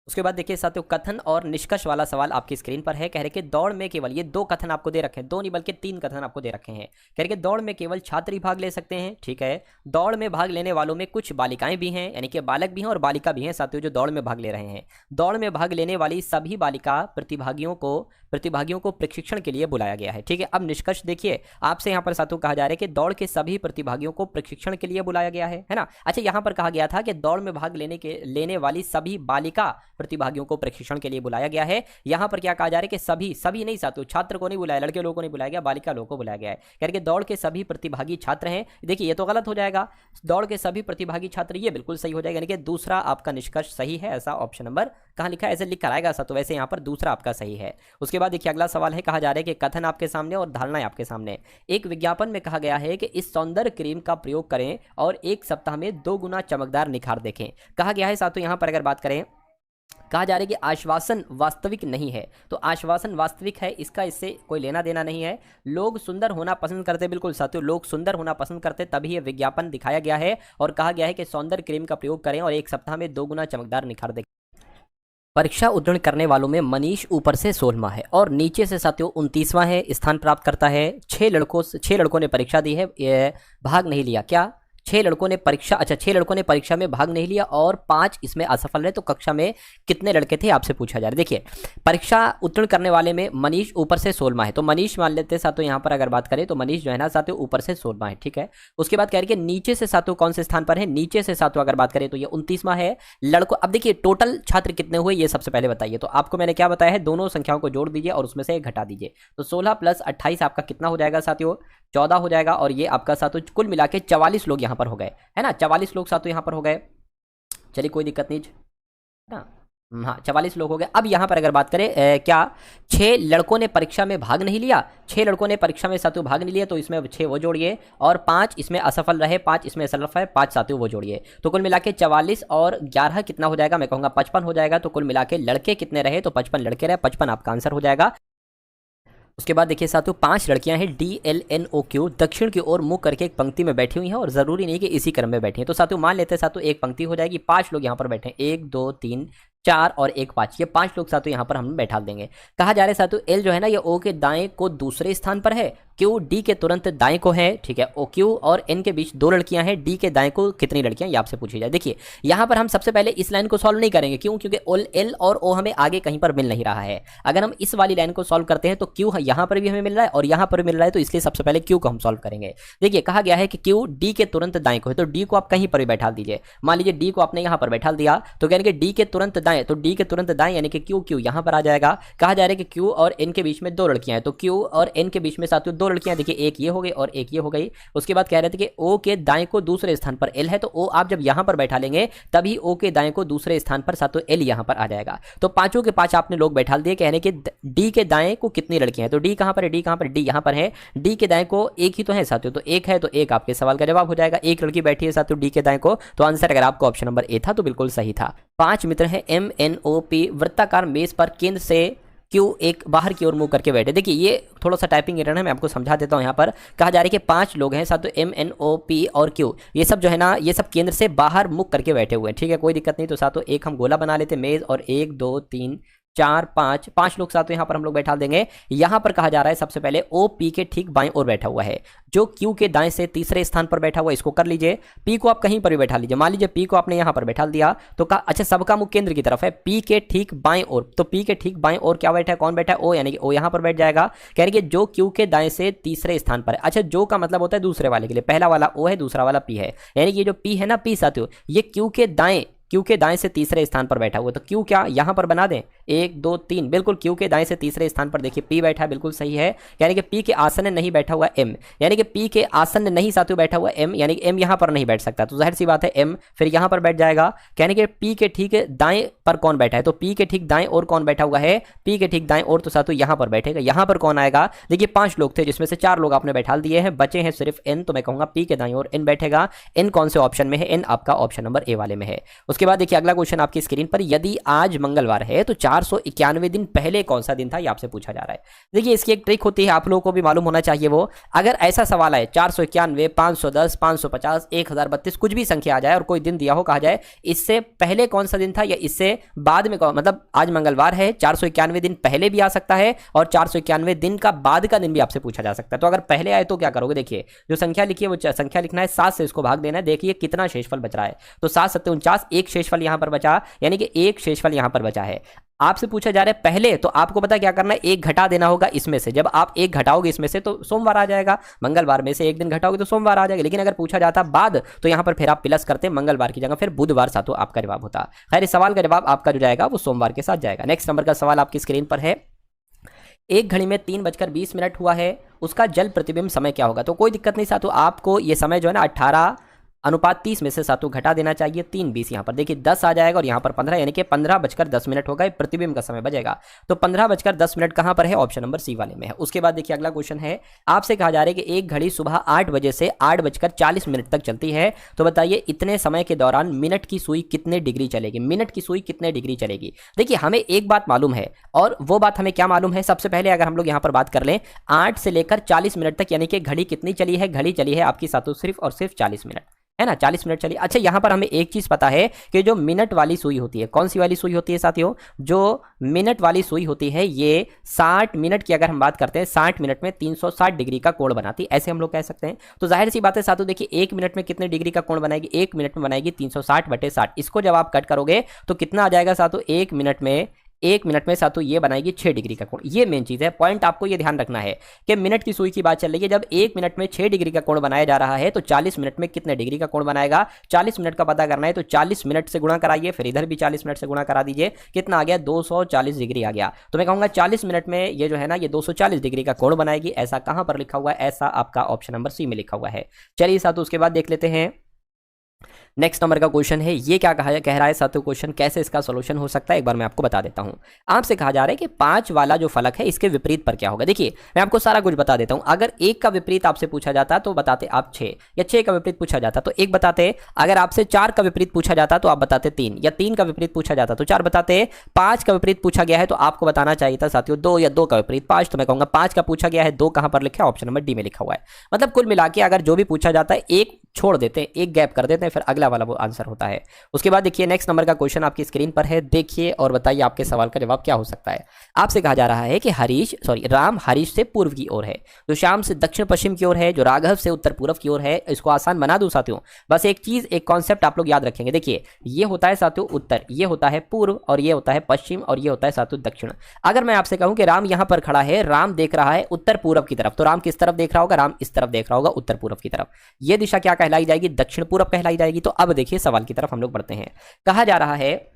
उसके बाद देखिए साथियों कथन और निष्कर्ष वाला सवाल आपकी स्क्रीन पर है। कह रहे कि दौड़ में केवल, ये दो कथन आपको दे रखे हैं, दो नहीं बल्कि तीन कथन आपको दे रखे हैं। कह रहे कि दौड़ में केवल छात्र ही भाग ले सकते हैं, ठीक है। दौड़ में भाग लेने वालों में कुछ बालिकाएं भी हैं, यानी कि बालक भी हैं और बालिका भी हैं साथियों जो दौड़ में भाग ले रहे हैं। दौड़ में भाग लेने वाली सभी बालिका प्रतिभागियों को प्रशिक्षण के लिए बुलाया गया है, ठीक है। अब निष्कर्ष देखिए, आपसे यहाँ पर साथियों कहा जा रहा है कि दौड़ के सभी प्रतिभागियों को प्रशिक्षण के लिए बुलाया गया है ना। अच्छा, यहाँ पर कहा गया था कि दौड़ में भाग लेने वाली सभी बालिका प्रतिभागियों को प्रशिक्षण के लिए बुलाया गया है। यहां पर क्या कहा जा रहा है कि सभी नहीं साथियों, छात्र को नहीं बुलाया, लड़के लोगों को नहीं बुलाया गया, बालिका लोगों को बुलाया गया है। कह रहे कि दौड़ के सभी प्रतिभागी छात्र हैं। देखिए ये तो गलत हो जाएगा, दौड़ के सभी प्रतिभागी छात्र, ये बिल्कुल सही हो जाएगा, यानी कि दूसरा आपका निष्कर्ष सही है। ऐसा ऑप्शन नंबर कहां लिखा है, ऐसे लिख कर आएगा तो वैसे यहां पर दूसरा आपका सही है। उसके बाद देखिए अगला सवाल है, कहा जा रहा है कि कथन आपके सामने और धारणाएं आपके सामने। एक विज्ञापन में कहा गया है कि इस सौंदर्य क्रीम का प्रयोग करें और एक सप्ताह में 2 गुना चमकदार निखार देखें। कहा गया है साथियों यहां पर अगर बात करें, कहा जा रहा है कि आश्वासन वास्तविक नहीं है। तो आश्वासन वास्तविक है, इसका इससे कोई लेना देना नहीं है। लोग सुंदर होना पसंद करते, बिल्कुल साथियों लोग सुंदर होना पसंद करते, तभी ये विज्ञापन दिखाया गया है और कहा गया है कि सौंदर्य क्रीम का प्रयोग करें और एक सप्ताह में 2 गुना चमकदार निखार देखें। परीक्षा उत्तीर्ण करने वालों में मनीष ऊपर से 16वां है और नीचे से साथियों 29वां है, स्थान प्राप्त करता है। 6 लड़कों ने परीक्षा दी है, भाग नहीं लिया। क्या 6 लड़कों ने परीक्षा में भाग नहीं लिया और 5 इसमें असफल रहे। तो कक्षा में कितने लड़के थे आपसे पूछा जा रहा है। देखिए परीक्षा उत्तीर्ण करने वाले में मनीष ऊपर से 16वां है, तो मनीष मान लेते हैं साथियों यहाँ पर अगर बात करें तो मनीष जो है ना साथियों ऊपर से 16वां है, ठीक है। उसके बाद कह रहे हैं नीचे से साथियों कौन से स्थान पर है, नीचे से साथियों अगर बात करें तो ये 29वां है। लड़कों, अब देखिए टोटल छात्र कितने हुए ये सबसे पहले बताइए। तो आपको मैंने क्या बताया है, दोनों संख्याओं को जोड़ दीजिए और उसमें से घटा दीजिए। तो 16 + 28 आपका कितना हो जाएगा साथियों, 14 हो जाएगा। और ये आपका साथियों कुल मिला के 44 लोग यहाँ पर हो गए, है ना। 44 लोग साथियों यहाँ पर हो गए, चलिए कोई दिक्कत नहीं ना। हाँ 44 लोग हो गए। अब यहाँ पर अगर बात करें क्या 6 लड़कों ने परीक्षा में भाग नहीं लिया, 6 लड़कों ने परीक्षा में साथियों भाग नहीं लिया, तो इसमें 6 वो जोड़िए और 5 इसमें असफल रहे, 5 इसमें असफल रहे, 5 साथियों वो जोड़िए। तो कुल मिला के 44 और 11 कितना हो जाएगा, मैं कहूँगा 55 हो जाएगा। तो कुल मिला के लड़के कितने रहे, तो 55 लड़के रहे, 55 आपका आंसर हो जाएगा। उसके बाद देखिए साथियों 5 लड़कियां हैं DLNOQ, दक्षिण की ओर मुख करके एक पंक्ति में बैठी हुई हैं और जरूरी नहीं कि इसी क्रम में बैठी हैं। तो साथियों मान लेते हैं साथियों एक पंक्ति हो जाएगी, 5 लोग यहाँ पर बैठे हैं, 1 2 3 4 और 1 5, ये 5 लोग साथियों यहाँ पर हम बैठा देंगे। कहा जा रहा है साथियों L जो है ना ये O के दाएं को दूसरे स्थान पर है, Q D के तुरंत दाएं को है, ठीक है। OQ और N के बीच 2 लड़कियां हैं, D के दाएं को कितनी लड़कियां ये आपसे पूछी जाए। देखिए यहाँ पर हम सबसे पहले इस लाइन को सॉल्व नहीं करेंगे, क्यों, क्योंकि L और O हमें आगे कहीं पर मिल नहीं रहा है। अगर हम इस वाली लाइन को सॉल्व करते हैं तो Q यहाँ पर भी हमें मिल रहा है और यहाँ पर मिल रहा है, तो इसलिए सबसे पहले Q को हम सॉल्व करेंगे। देखिए कहा गया है कि Q D के तुरंत दाएं को है, तो D को आप कहीं पर भी बैठा दीजिए। मान लीजिए D को आपने यहाँ पर बैठा दिया, तो कहेंगे D के तुरंत दाएं, तो D के तुरंत दाएं यानी कि Q यहाँ पर आ जाएगा। कहा जा रहा है कि Q और N के बीच में 2 लड़कियां हैं, तो Q और N के बीच में साथियों 2 लड़कियां, देखिए एक ये हो गई और एक ये हो गई। उसके बाद कह रहे थे कि O के दाएं को दूसरे स्थान पर L है, तो O आप जब यहाँ पर बैठा लेंगे तभी O के दाएं को दूसरे स्थान पर साथियों L यहाँ पर आ जाएगा। तो पांचों के 5 आपने लोग बैठा दिए। कहने के D के दाएं को कितनी लड़कियां हैं, तो D कहाँ पर है, D कहाँ पर, D यहाँ पर है। D के दाएं को एक ही तो है साथियों, तो एक है, तो एक आपके सवाल का जवाब हो जाएगा। एक लड़की बैठी है साथियों D के दाएं को, तो आंसर अगर आपको ऑप्शन नंबर A था तो बिल्कुल सही था। 5 मित्र हैं MNOP, वृत्ताकार मेज पर केंद्र से क्यू एक बाहर की ओर मुंह करके बैठे। देखिए ये थोड़ा सा टाइपिंग एरर है, मैं आपको समझा देता हूँ। यहाँ पर कहा जा रहा है कि 5 लोग हैं, साथ एम एन ओ पी और क्यू, ये सब जो है ना, ये सब केंद्र से बाहर मुख करके बैठे हुए हैं, ठीक है, कोई दिक्कत नहीं। तो साथों एक हम गोला बना लेते मेज, और 1 2 3 4 5 लोग साथ यहाँ पर हम लोग बैठा देंगे। यहाँ पर कहा जा रहा है सबसे पहले ओ पी के ठीक बाएं ओर बैठा हुआ है, जो क्यू के दाएं से तीसरे स्थान पर बैठा हुआ है, इसको कर लीजिए। पी को आप कहीं पर भी बैठा लीजिए, मान लीजिए पी को आपने यहाँ पर बैठा दिया तो कहा अच्छा सबका मुख केंद्र की तरफ है, पी के ठीक बाएं ओर, तो पी के ठीक बाएं ओर क्या बैठा है, कौन बैठा है, ओ, यानी कि ओ यहाँ पर बैठ जाएगा। कह रही है जो क्यू के दाएं से तीसरे स्थान पर है। अच्छा जो का मतलब होता है दूसरे वाले के लिए, पहला वाला ओ है, दूसरा वाला पी है, यानी कि ये जो पी है ना, पी साथियों, ये क्यू के दाएं से तीसरे स्थान पर बैठा हुआ है। तो क्यू क्या यहां पर बना दें, 1 2 3, बिल्कुल क्यू के दाएं से तीसरे स्थान पर देखिए पी बैठा है, बिल्कुल सही है। यानी कि पी के आसन नहीं बैठा हुआ एम, यानी कि पी के आसन नहीं साथियों बैठा हुआ एम, यानी कि एम यहां पर नहीं बैठ सकता, तो जाहिर सी बात है एम फिर यहां पर बैठ जाएगा। यानी कि पी के ठीक दाएं पर कौन बैठा है, तो पी के ठीक दाएं और कौन बैठा हुआ है, पी के ठीक दाएं और, तो साथियों यहां पर बैठेगा। यहां पर कौन आएगा, देखिए 5 लोग थे जिसमें से 4 लोग आपने बैठा दिए हैं, बचे हैं सिर्फ एन, तो मैं कहूंगा पी के दाएं और एन बैठेगा। एन कौन से ऑप्शन में है, एन आपका ऑप्शन नंबर ए वाले में है। उसके बाद देखिए अगला क्वेश्चन आपकी स्क्रीन पर, यदि आज मंगलवार है तो 491 दिन पहले कौन सा दिन था, ये आपसे पूछा जा रहा है। देखिए इसकी एक ट्रिक होती है, आप लोगों को भी मालूम होना चाहिए वो, अगर ऐसा सवाल है 491 510 550 1032 कुछ भी संख्या आ जाए और कोई दिन दिया हो, कहा जाए इससे पहले कौन सा दिन था या इससे बाद में कौन, मतलब आज मंगलवार है 491 दिन पहले भी आ सकता है और 491 दिन का बाद का दिन भी आपसे पूछा जा सकता है। तो अगर पहले आए तो क्या करोगे, देखिए जो संख्या लिखी है वो संख्या लिखना है, 7 से इसको भाग देना है, देखिए कितना शेषफल बच रहा है, तो 7 7 49, एक शेषफल यहां पर बचा, यानी कि एक शेषफल यहां पर बचा है। आपसे पूछा जा रहा है पहले, तो आपको पता क्या करना है, एक घटा देना होगा इसमें से, जब आप एक घटाओगे इसमें से तो सोमवार आ जाएगा, मंगलवार में से एक दिन घटाओगे तो सोमवार आ जाएगा। लेकिन अगर पूछा जाता बाद, तो यहां पर फिर आप प्लस करते, मंगलवार की जगह फिर बुधवार सातों आपका जवाब होता। खैर इस सवाल का जवाब आपका जो जाएगा वो सोमवार के साथ जाएगा। नेक्स्ट नंबर का सवाल आपकी स्क्रीन पर है, एक घड़ी में 3:20 हुआ है, उसका जल प्रतिबिंब समय क्या होगा। तो कोई दिक्कत नहीं साथों, आपको ये समय जो है ना 18:30 में से सातों घटा देना चाहिए, 3:20 यहाँ पर देखिए 10 आ जाएगा और यहाँ पर 15, यानी कि 15:10 होगा, प्रतिबिंब का समय बचेगा। तो 15:10 कहाँ पर है, ऑप्शन नंबर सी वाले में है। उसके बाद देखिए अगला क्वेश्चन है, आपसे कहा जा रहा है कि एक घड़ी सुबह 8 बजे से 8:40 तक चलती है, तो बताइए इतने समय के दौरान मिनट की सुई कितने डिग्री चलेगी, मिनट की सुई कितने डिग्री चलेगी। देखिए हमें एक बात मालूम है, और वो बात हमें क्या मालूम है, सबसे पहले अगर हम लोग यहाँ पर बात कर लें 8 से लेकर 40 मिनट तक, यानी कि घड़ी कितनी चली है, घड़ी चली है आपकी सातों सिर्फ और सिर्फ 40 मिनट, है ना, 40 मिनट चलिए। अच्छा यहाँ पर हमें एक चीज पता है कि जो मिनट वाली सुई होती है, कौन सी वाली सुई होती है साथियों, जो मिनट वाली सुई होती है ये 60 मिनट की अगर हम बात करते हैं, 60 मिनट में 360 डिग्री का कोण बनाती है, ऐसे हम लोग कह सकते हैं। तो जाहिर सी बात है साथियों, देखिए 1 मिनट में कितने डिग्री का कोण बनाएगी, 1 मिनट में बनाएगी 360/60। इसको जब आप कट करोगे तो कितना आ जाएगा साथियों, 1 मिनट में साथियों ये बनाएगी 6 डिग्री का कोण। ये मेन चीज है, पॉइंट आपको ये ध्यान रखना है कि मिनट की सुई की बात चल रही है, जब 1 मिनट में 6 डिग्री का कोण बनाया जा रहा है तो 40 मिनट में कितने डिग्री का कोण बनाएगा, 40 मिनट का पता करना है तो 40 मिनट से गुणा कराइए, फिर इधर भी 40 मिनट से गुणा करा दीजिए, कितना आ गया, 240 डिग्री आ गया। तो मैं कहूंगा 40 मिनट में ये जो है ना ये 240 डिग्री का कोण बनाएगी। ऐसा कहां पर लिखा हुआ है, ऐसा आपका ऑप्शन नंबर सी में लिखा हुआ है। चलिए साथियों उसके बाद देख लेते हैं नेक्स्ट नंबर का क्वेश्चन है, ये क्या कह रहा है साथियों, क्वेश्चन कैसे इसका सोल्यूशन हो सकता है एक बार मैं आपको बता देता हूं। आपसे कहा जा रहा है कि 5 वाला जो फलक है इसके विपरीत पर क्या होगा। देखिए मैं आपको सारा कुछ बता देता हूं। अगर 1 का विपरीत आपसे पूछा जाता तो बताते आप 6, या 6 का विपरीत पूछा जाता तो 1 बताते। अगर आपसे 4 का विपरीत पूछा जाता तो आप बताते 3, या 3 का विपरीत पूछा जाता तो 4 बताते। 5 का विपरीत पूछा गया है तो आपको बताना चाहिए था साथियों 2, या 2 का विपरीत 5, तो मैं कहूंगा 5 का पूछा गया है, 2 कहां पर लिखा है, ऑप्शन नंबर डी में लिखा हुआ है। मतलब कुल मिला के अगर जो भी पूछा जाता है एक छोड़ देते हैं, एक गैप कर देते हैं, फिर अगला वाला वो आंसर होता है। उसके बाद देखिए नेक्स्ट नंबर का क्वेश्चन आपकी स्क्रीन पर है, देखिए और बताइए आपके सवाल का जवाब क्या हो सकता है। आपसे कहा जा रहा है कि राम हरीश से पूर्व की ओर है, जो श्याम से दक्षिण पश्चिम की ओर है, जो राघव से उत्तर पूर्व की ओर है। इसको आसान बना दूं साथियों, बस एक चीज, एक कॉन्सेप्ट आप लोग याद रखेंगे। देखिए ये होता है साथियों उत्तर, ये होता है पूर्व, और ये होता है पश्चिम, और ये होता है साथियों दक्षिण। अगर मैं आपसे कहूं कि राम यहां पर खड़ा है, राम देख रहा है उत्तर पूर्व की तरफ, तो राम किस तरफ देख रहा होगा, राम इस तरफ देख रहा होगा, उत्तर पूर्व की तरफ। ये दिशा क्या कहलाई जाएगी, दक्षिण पूर्व कहलाई जाएगी। तो अब देखिए सवाल की तरफ हम लोग बढ़ते हैं। कहा जा रहा है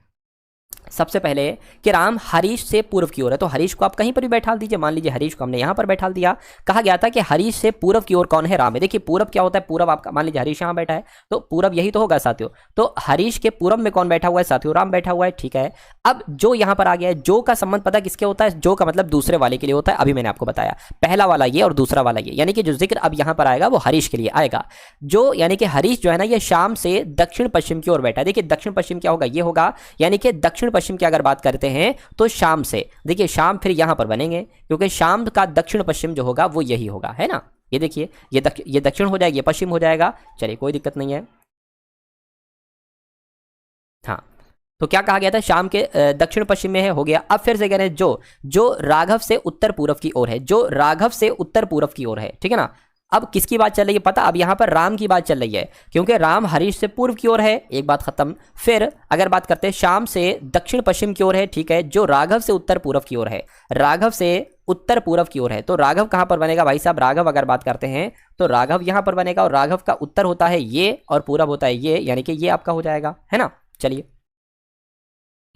सबसे पहले कि राम हरीश से पूर्व की ओर है, तो हरीश को आप कहीं पर भी बैठा दीजिए। मान लीजिए हरीश को हमने यहां पर बैठा दिया। कहा गया था कि हरीश से पूर्व की ओर कौन है, राम है। देखिए पूर्व क्या होता है, पूर्व आपका, मान लीजिए हरीश यहां बैठा है तो पूर्व यही तो होगा साथियों। तो हरीश के पूर्व में कौन बैठा हुआ है साथियों, राम बैठा हुआ है, ठीक है। अब जो यहां पर आ गया है, जो का संबंध पता किसके होता है, जो का मतलब दूसरे वाले के लिए होता है। अभी मैंने आपको बताया पहला वाला ये और दूसरा वाला ये, यानी कि जो जिक्र अब यहां पर आएगा वो हरीश के लिए आएगा। जो यानी कि हरीश जो है ना ये शाम से दक्षिण पश्चिम की ओर बैठा है। देखिए दक्षिण पश्चिम क्या होगा, ये होगा, यानी कि दक्षिण पश्चिम की अगर बात करते हैं तो शाम से, देखिए शाम फिर यहां पर बनेंगे क्योंकि शाम का दक्षिण पश्चिम जो होगा वो यही होगा, है ना। ये देखिए ये दक्षिण हो जाएगा, ये पश्चिम हो जाएगा, चलिए कोई दिक्कत नहीं है। हाँ, तो क्या कहा गया था, शाम के दक्षिण पश्चिम में है, हो गया। अब फिर से कह रहे हैं जो राघव से उत्तर पूर्व की ओर है, जो राघव से उत्तर पूर्व की ओर है, ठीक है ना। अब किसकी बात चल रही है पता, अब यहां पर राम की बात चल रही है क्योंकि राम हरीश से पूर्व की ओर है, एक बात खत्म। फिर अगर बात करते हैं शाम से दक्षिण पश्चिम की ओर है, ठीक है, जो राघव से उत्तर पूर्व की ओर है, राघव से उत्तर पूर्व की ओर है, तो राघव कहां पर बनेगा भाई साहब, राघव अगर बात करते हैं तो राघव यहां पर बनेगा, और राघव का उत्तर होता है ये और पूर्व होता है ये, यानी कि ये आपका हो जाएगा, है ना। चलिए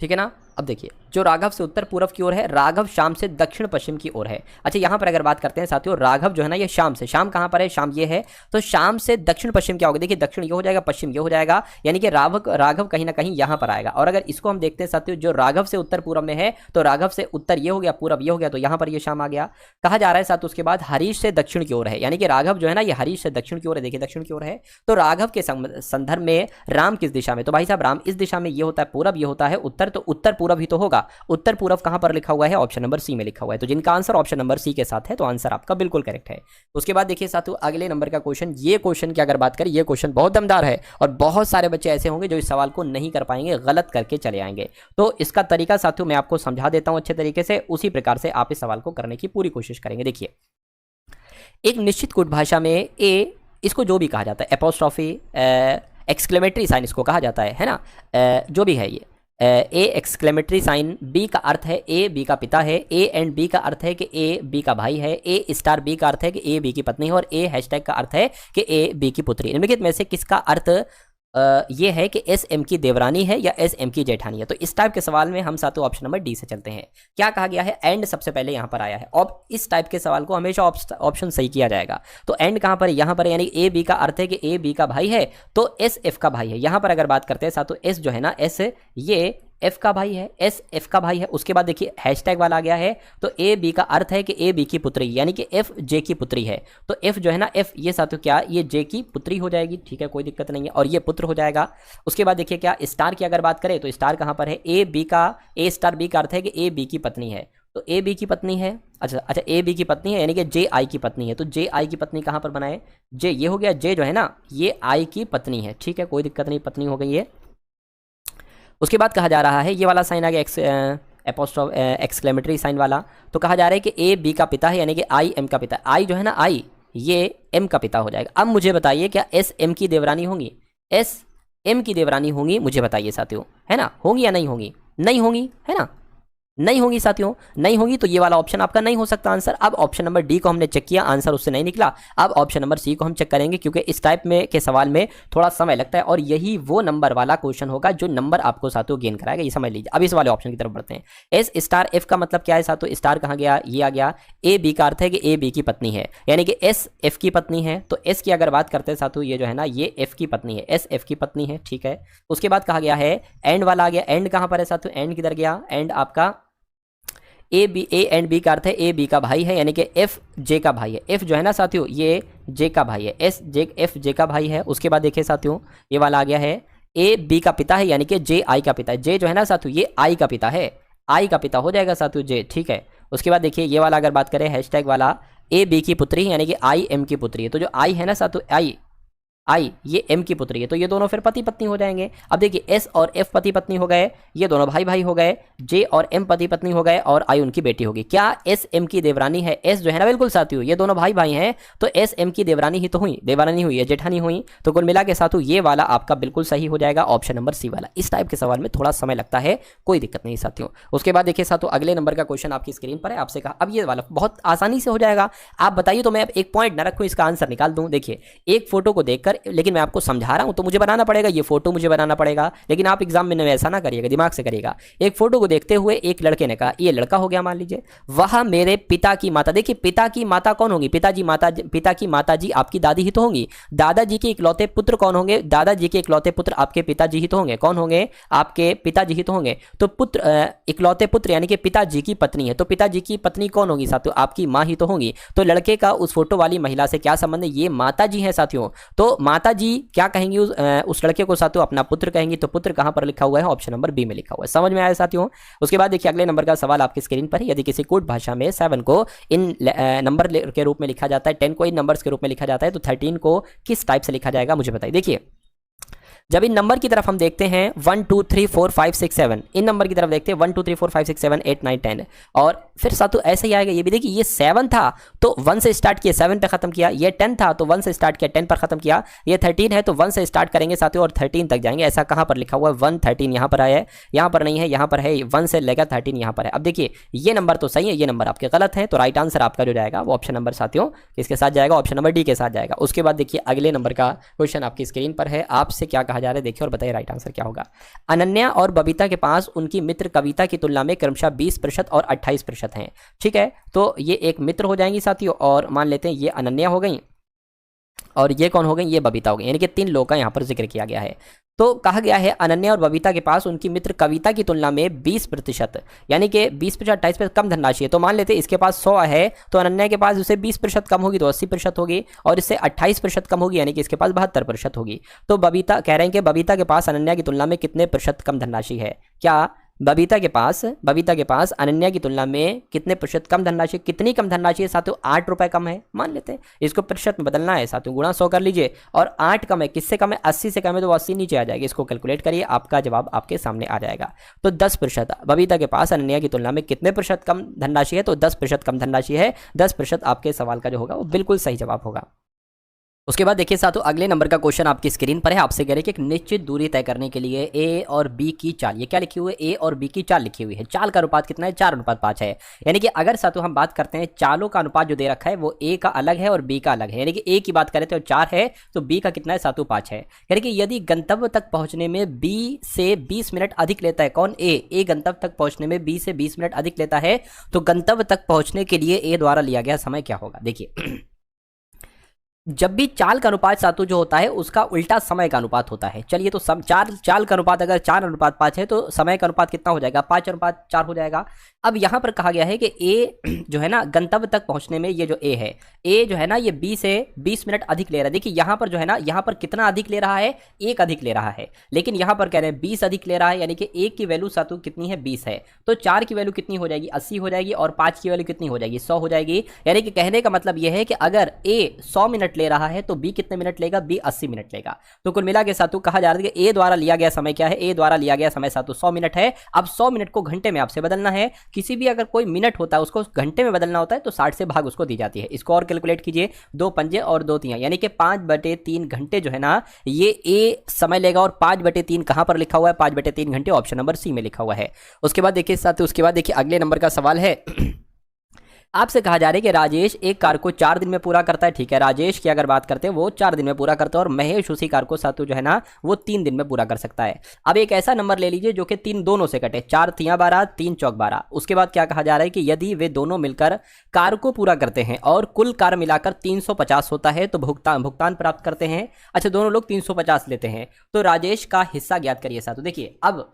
ठीक है ना। अब देखिए जो राघव से उत्तर पूर्व की ओर है, राघव शाम से दक्षिण पश्चिम की ओर है। अच्छा यहाँ पर अगर बात करते हैं साथियों, राघव जो है ना ये शाम से, शाम कहाँ पर है, शाम ये है, तो शाम से दक्षिण पश्चिम क्या होगा, देखिए दक्षिण ये हो जाएगा, पश्चिम ये हो जाएगा, यानी कि राघव कहीं ना कहीं यहाँ पर आएगा। और अगर इसको हम देखते हैं साथियों, जो राघव से उत्तर पूर्व में है, तो राघव से उत्तर ये हो गया, पूर्व ये हो गया, तो यहाँ पर ये शाम आ गया। कहा जा रहा है साथ उसके बाद हरीश से दक्षिण की ओर है, यानी कि राघव जो है ना ये हरीश से दक्षिण की ओर है, देखिए दक्षिण की ओर है, तो राघव के संदर्भ में राम किस दिशा में, तो भाई साहब राम इस दिशा में, ये होता है पूरब, ये होता है उत्तर, तो उत्तर पूरब ही तो होगा। उत्तर पूरब कहां पर लिखा हुआ है, ऑप्शन नंबर सी में लिखा हुआ है, तो जिनका आंसर ऑप्शन नंबर सी के साथ है तो आंसर आपका बिल्कुल करेक्ट है। उसके बाद देखिए साथियों अगले नंबर का क्वेश्चन, ये क्वेश्चन की अगर बात करें, ये क्वेश्चन बहुत दमदार है और बहुत सारे बच्चे ऐसे होंगे जो इस सवाल को नहीं कर पाएंगे, गलत करके चले आएंगे। तो इसका तरीका साथियों मैं आपको समझा देता हूं अच्छे तरीके से, उसी प्रकार से आप इस सवाल को करने की पूरी कोशिश करेंगे। देखिए एक निश्चित कूट भाषा में ए, इसको जो भी कहा जाता है, एपोस्ट्रॉफी, एक्सक्लेमेटरी साइन इसको कहा जाता है ना, जो भी है ये ए एक्सक्लेमेटरी साइन, बी का अर्थ है ए बी का पिता है, ए एंड बी का अर्थ है कि ए बी का भाई है, ए स्टार बी का अर्थ है कि ए बी की पत्नी है, और ए हैशटैग का अर्थ है कि ए बी की पुत्री। निम्नलिखित में से किसका अर्थ ये है कि एस एम की देवरानी है या एस एम की जेठानी है। तो इस टाइप के सवाल में हम सातों ऑप्शन नंबर डी से चलते हैं। क्या कहा गया है, एंड सबसे पहले यहाँ पर आया है। अब इस टाइप के सवाल को हमेशा ऑप्शन सही किया जाएगा। तो एंड कहाँ पर है, यहाँ पर, यानी ए बी का अर्थ है कि ए बी का भाई है, तो एस एफ का भाई है। यहाँ पर अगर बात करते हैं सातों, एस जो है ना, एस ये एफ का भाई है, एस एफ का भाई है। उसके बाद देखिए हैशटैग वाला आ गया है, तो ए बी का अर्थ है कि ए बी की पुत्री, यानी कि एफ जे की पुत्री है। तो एफ जो है ना, एफ ये साथियों क्या, ये जे की पुत्री हो जाएगी, ठीक है कोई दिक्कत नहीं है, और ये पुत्र हो जाएगा। उसके बाद देखिए क्या, स्टार की अगर बात करें तो स्टार कहाँ पर है, ए बी का, ए स्टार बी का अर्थ है कि ए बी की पत्नी है, तो ए बी की पत्नी है। अच्छा ए बी की पत्नी है, यानी कि जे आई की पत्नी है, तो जे आई की पत्नी कहाँ पर बनाए, जे ये हो गया, जे जो है ना ये आई की पत्नी है, ठीक है कोई दिक्कत नहीं, पत्नी हो गई है। उसके बाद कहा जा रहा है, ये वाला साइन आ गया एपोस्ट्रोफ एक्सक्लेमेटरी साइन वाला, तो कहा जा रहा है कि ए बी का पिता है, यानी कि आई एम का पिता, आई जो है ना आई ये एम का पिता हो जाएगा। अब मुझे बताइए क्या एस एम की देवरानी होंगी, एस एम की देवरानी होंगी, मुझे बताइए साथियों, है ना, होंगी या नहीं होंगी, नहीं होंगी, है ना, नहीं होंगी साथियों, नहीं होंगी, तो ये वाला ऑप्शन आपका नहीं हो सकता आंसर। अब ऑप्शन नंबर डी को हमने चेक किया, आंसर उससे नहीं निकला। अब ऑप्शन नंबर सी को हम चेक करेंगे, क्योंकि इस टाइप में के सवाल में थोड़ा समय लगता है, और यही वो नंबर वाला क्वेश्चन होगा जो नंबर आपको साथियों गेन कराएगा, ये समझ लीजिए। अब इस वाले ऑप्शन की तरफ बढ़ते हैं। एस स्टार एफ का मतलब क्या है साथियों, स्टार कहाँ गया, ये आ गया। ए बी का अर्थ है कि ए बी की पत्नी है, यानी कि एस एफ की पत्नी है, तो एस की अगर बात करते हैं साथियों, ये जो है ना ये एफ की पत्नी है, एस एफ की पत्नी है, ठीक है। उसके बाद कहा गया है एंड वाला आ गया, एंड कहाँ पर है साथियों, एंड किधर गया, एंड आपका A B, A and B का अर्थ है ए बी का भाई है, यानी कि एफ जे का भाई है, एफ जो है ना साथियों ये जे का भाई है, एस जे एफ जे का भाई है। उसके बाद देखिए साथियों ये वाला आ गया है, ए बी का पिता है, यानी कि जे आई का पिता है, जे जो है ना साथियों ये आई का पिता है, आई का पिता हो जाएगा साथियों जे, ठीक है। उसके बाद देखिए ये वाला अगर बात करें हैशटैग वाला, ए बी की पुत्री है, यानी कि आई एम की पुत्री है, तो जो आई है ना साथियों आई ये एम की पुत्री है, तो ये दोनों फिर पति पत्नी हो जाएंगे। अब देखिए एस और एफ पति पत्नी हो गए, ये दोनों भाई भाई हो गए, जे और एम पति पत्नी हो गए, और आई उनकी बेटी होगी। क्या एस एम की देवरानी है, एस जो है ना बिल्कुल साथियों ये दोनों भाई भाई हैं, तो एस एम की देवरानी ही तो हुई, देवरानी हुई है, जेठानी हुई, तो कुल मिला के साथियों ये वाला आपका बिल्कुल सही हो जाएगा, ऑप्शन नंबर सी वाला। इस टाइप के सवाल में थोड़ा समय लगता है, कोई दिक्कत नहीं साथियों। उसके बाद देखिए साथियों अगले नंबर का क्वेश्चन आपकी स्क्रीन पर है, आपसे कहा अब ये वाला बहुत आसानी से हो जाएगा, आप बताइए, तो मैं अब एक पॉइंट न रखूँ, इसका आंसर निकाल दूँ। देखिए एक फोटो को देखकर, लेकिन मैं आपको समझा रहा हूं तो मुझे बनाना पड़ेगा, ये फोटो मुझे बनाना पड़ेगा, लेकिन आप एग्जाम में ऐसा ना करिएगा, दिमाग से करिएगा। एक फोटो को देखते हुए एक लड़के ने कहा, ये लड़का हो गया मान लीजिए, वह मेरे पिता की माता, देखिए पिता की माता कौन होगी, पिता की माता जी आपकी दादी ही तो होंगी। दादाजी के इकलौते पुत्र कौन होंगे, दादाजी के इकलौते पुत्र आपके पिताजी ही तो होंगे, कौन होंगे, आपके पिताजी ही तो होंगे। तो पुत्र इकलौते पुत्र यानी कि पिताजी की पत्नी है, तो पिताजी की पत्नी कौन होगी साथियों, आपकी माँ ही तो होंगी। तो लड़के का उस फोटो वाली महिला से क्या संबंध है, ये माता जी है साथियों, तो माता जी क्या कहेंगी उस लड़के को साथियों? अपना पुत्र कहेंगी। तो पुत्र कहां पर लिखा हुआ है? ऑप्शन नंबर बी में लिखा हुआ है। समझ में आया साथियों? उसके बाद देखिए अगले नंबर का सवाल आपकी स्क्रीन पर है। यदि किसी कोड भाषा में 7 को इन नंबर के रूप में लिखा जाता है, 10 को इन नंबर्स के रूप में लिखा जाता है, तो 13 को किस टाइप से लिखा जाएगा? मुझे बताइए। देखिए जब इन नंबर की तरफ हम देखते हैं 1 2 3 4 5 6 7, इन नंबर की तरफ देखते हैं 1 2 3 4 5 6 7 8 9 10, और फिर साथियों ऐसे ही आएगा। ये भी देखिए, ये 7 था तो 1 से स्टार्ट किया 7 पे खत्म किया, ये 10 था तो 1 से स्टार्ट किया 10 पर खत्म किया, ये 13 है तो 1 से स्टार्ट करेंगे साथियों और 13 तक जाएंगे। ऐसा कहां पर लिखा हुआ है? 1 13 यहां पर आया है, यहां पर नहीं है, यहां पर है, 1 से लेकर 13 यहां पर है। अब देखिए ये नंबर तो सही है, ये नंबर आपके गलत है, तो राइट आंसर आपका जो जाएगा वो ऑप्शन नंबर साथियों किसके साथ जाएगा? ऑप्शन नंबर डी के साथ जाएगा। उसके बाद देखिए अगले नंबर का क्वेश्चन आपकी स्क्रीन पर है। आपसे क्या कहा जा रहा है देखिए और बताइए राइट आंसर क्या होगा। अनन्या और बबीता के पास उनकी मित्र कविता की तुलना में क्रमशः 20% और 28% हैं। ठीक है, तो ये एक मित्र हो जाएंगी साथियों, और मान लेते हैं ये अनन्या हो गई और ये कौन हो गई? ये बबीता हो गई, यानी कि 3 लोग का यहाँ पर जिक्र किया गया है। तो कहा गया है अनन्या और बबीता के पास उनकी मित्र कविता की तुलना में 20%, यानी कि 20% 28% कम धनराशि है। तो मान लेते हैं इसके पास 100 है तो अनन्या के पास उससे 20% कम होगी तो 80% होगी, और इससे 28% कम होगी यानी कि इसके पास 72% होगी। तो बबीता कह रहे हैं कि बबीता के पास अनन्या की तुलना में कितने प्रतिशत कम धनराशि है? क्या बबीता के पास अनन्या की तुलना में कितने प्रतिशत कम धनराशि? कितनी कम धनराशि है साथियों? 8 रुपए कम है। मान लेते हैं इसको प्रतिशत में बदलना है साथियों, गुणा 100 कर लीजिए, और 8 कम है, किससे कम है? 80 से कम है, तो 80 नीचे आ जाएगी। इसको कैलकुलेट करिए, आपका जवाब आपके सामने आ जाएगा। तो 10%, बबीता के पास अनन्या की तुलना में कितने प्रतिशत कम धनराशि है? तो 10% कम धनराशि है। 10% आपके सवाल का जो होगा वो बिल्कुल सही जवाब होगा। उसके बाद देखिए साथियों अगले नंबर का क्वेश्चन आपकी स्क्रीन पर है। आपसे कह रहे हैं कि एक निश्चित दूरी तय करने के लिए ए और बी की चाल, ये क्या लिखी हुई है? ए और बी की चाल लिखी हुई है। चाल का अनुपात कितना है? 4:5 है। यानी कि अगर साथियों हम बात करते हैं चालों का अनुपात जो दे रखा है वो ए का अलग है और बी का अलग है। यानी कि ए की बात करें तो 4 है, तो बी का कितना है साथियों? 5 है। यानी कि यदि गंतव्य तक पहुंचने में बी से 20 मिनट अधिक लेता है, कौन? ए गंतव्य तक पहुंचने में बी से 20 मिनट अधिक लेता है, तो गंतव्य तक पहुंचने के लिए ए द्वारा लिया गया समय क्या होगा? देखिए जब भी चाल का अनुपात सातु जो होता है उसका उल्टा समय का अनुपात होता है। चलिए तो सब चाल का अनुपात अगर 4:5 है तो समय का अनुपात कितना हो जाएगा? 5:4 हो जाएगा। अब यहां पर कहा गया है कि ए जो है ना गंतव्य तक पहुंचने में, ये जो ए है, ए जो है ना ये बी से 20 मिनट अधिक ले रहा है। देखिए यहां पर जो है ना, यहां पर कितना अधिक ले रहा है? 1 अधिक ले रहा है, लेकिन यहां पर कह रहे हैं 20 अधिक ले रहा है, यानी कि 1 की वैल्यू सातु कितनी है? 20 है। तो 4 की वैल्यू कितनी हो जाएगी? 80 हो जाएगी, और 5 की वैल्यू कितनी हो जाएगी? 100 हो जाएगी। यानी कि कहने का मतलब यह है कि अगर ए 100 मिनट ले रहा है तो बी कितने मिनट लेगा? बी 80 मिनट लेगा। तो कुल मिला के सातु कहा जा रहा है कि ए द्वारा लिया गया समय क्या है? ए द्वारा लिया गया समय सातु 100 मिनट है। अब 100 मिनट को घंटे में आपसे बदलना है। किसी भी अगर कोई मिनट होता है उसको घंटे में बदलना होता है तो 60 से भाग उसको दी जाती है। इसको और कैलकुलेट कीजिए, 2 पंजे और 2 तियां, यानी कि 5/3 घंटे जो है ना ये ए समय लेगा। और 5/3 कहां पर लिखा हुआ है? 5/3 घंटे ऑप्शन नंबर सी में लिखा हुआ है। उसके बाद देखिए साथियों, उसके बाद देखिए अगले नंबर का सवाल है। आपसे कहा जा रहा है कि राजेश एक कार को 4 दिन में पूरा करता है। ठीक है, राजेश की अगर बात करते हैं वो 4 दिन में पूरा करता है, और महेश उसी कार को सातु जो है ना वो 3 दिन में पूरा कर सकता है। अब एक ऐसा नंबर ले लीजिए जो कि 3 दोनों से कटे, 4 तियां 12, 3 चौक 12। उसके बाद क्या कहा जा रहा है कि यदि वे दोनों मिलकर कार को पूरा करते हैं और कुल कार मिलाकर 350 होता है तो भुगतान प्राप्त करते हैं। अच्छा, दोनों लोग 350 लेते हैं, तो राजेश का हिस्सा ज्ञात करिए सातु। देखिए अब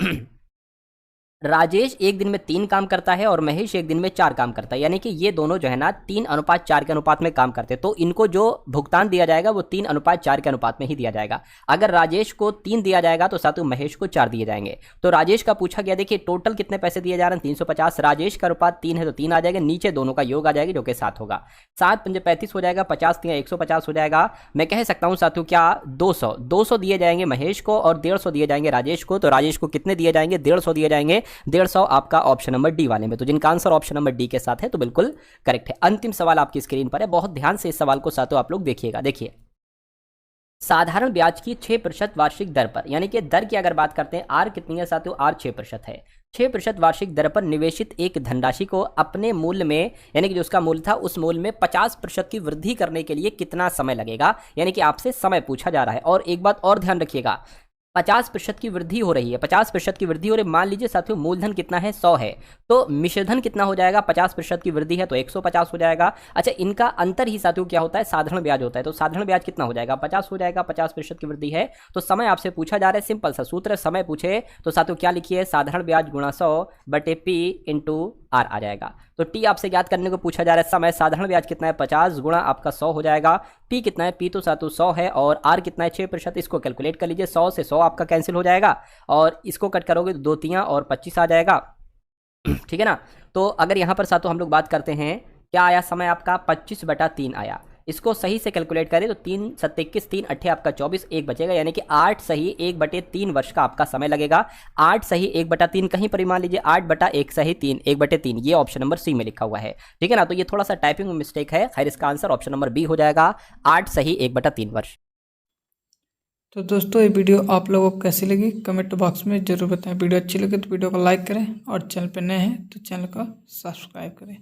राजेश एक दिन में 3 काम करता है और महेश एक दिन में 4 काम करता है, यानी कि ये दोनों जो है ना 3:4 के अनुपात में काम करते हैं। तो इनको जो भुगतान दिया जाएगा वो 3:4 के अनुपात में ही दिया जाएगा। अगर राजेश को 3 दिया जाएगा तो साथ में महेश को 4 दिए जाएंगे। तो राजेश का पूछा गया, देखिए टोटल कितने पैसे दिए जा रहे हैं? 350। राजेश का अनुपात 3 है तो 3 आ जाएगा, नीचे दोनों का योग आ जाएगा जो कि 7 होगा। 7 पंजे 35 हो जाएगा, 50 तियां 150 हो जाएगा। मैं कह सकता हूं साथियों क्या 200 दिए जाएंगे महेश को और 150 दिए जाएंगे राजेश को। तो राजेश को कितने दिए जाएंगे? 150 दिए जाएंगे। 150 आपका ऑप्शन नंबर डी वाले में। तो जिनका आंसर ऑप्शन नंबर डी के साथ है तो बिल्कुल करेक्ट है। अंतिम सवाल आपकी स्क्रीन पर है, बहुत ध्यान से इस सवाल को साथों आप लोग देखिएगा। देखिए साधारण ब्याज की 6% वार्षिक दर पर, यानी कि दर की अगर बात करते हैं आर कितनी है साथियों? आर 6% है। 6% वार्षिक दर पर निवेशित एक धनराशि को अपने मूल्य में, यानी कि जो उसका मूल्य था उस मूल्य में 50% की वृद्धि करने के लिए कितना समय लगेगा? यानी कि आपसे समय पूछा जा रहा है। और एक बात और ध्यान रखिएगा, 50% की वृद्धि हो रही है, 50% की वृद्धि हो रही है। मान लीजिए साथियों मूलधन कितना है? 100 है, तो मिश्रधन कितना हो जाएगा? 50% की वृद्धि है तो 150 हो जाएगा। अच्छा, इनका अंतर ही साथियों क्या होता है? साधारण ब्याज होता है। तो साधारण ब्याज कितना हो जाएगा? 50 हो जाएगा, 50% की वृद्धि है। तो समय आपसे पूछा जा रहा है, सिंपल सा सूत्र, समय पूछे तो साथियों क्या लिखिए? साधारण ब्याज गुणा 100/P × आर आ जाएगा। तो टी आपसे ज्ञात करने को पूछा जा रहा है। समय साधारण ब्याज कितना है 50 गुणा आपका 100 हो जाएगा। पी कितना है, पी तो सातु 100 है, और आर कितना है 6%। इसको कैलकुलेट कर लीजिए, 100 से 100 आपका कैंसिल हो जाएगा, और इसको कट करोगे तो 2 तियां और 25 आ जाएगा। ठीक है ना। तो अगर यहाँ पर सातों हम लोग बात करते हैं, क्या आया समय आपका 25/3 आया। इसको सही से कैलकुलेट करें तो 3 7 21 3 8 आपका 24, 1 बचेगा, यानी कि 8 सही 1/3 वर्ष का आपका समय लगेगा। 8 सही 1/3 कहीं पर मान लीजिए 8/1 सही 3 1/3, ये ऑप्शन नंबर सी में लिखा हुआ है। ठीक है ना। तो ये थोड़ा सा टाइपिंग में मिस्टेक है। खैर इसका आंसर ऑप्शन नंबर बी हो जाएगा, 8 सही 1/3 वर्ष। तो दोस्तों ये वीडियो आप लोगों को कैसी लगी कमेंट बॉक्स में ज़रूर बताएं। वीडियो अच्छी लगे तो वीडियो को लाइक करें, और चैनल पर नए हैं तो चैनल को सब्सक्राइब करें।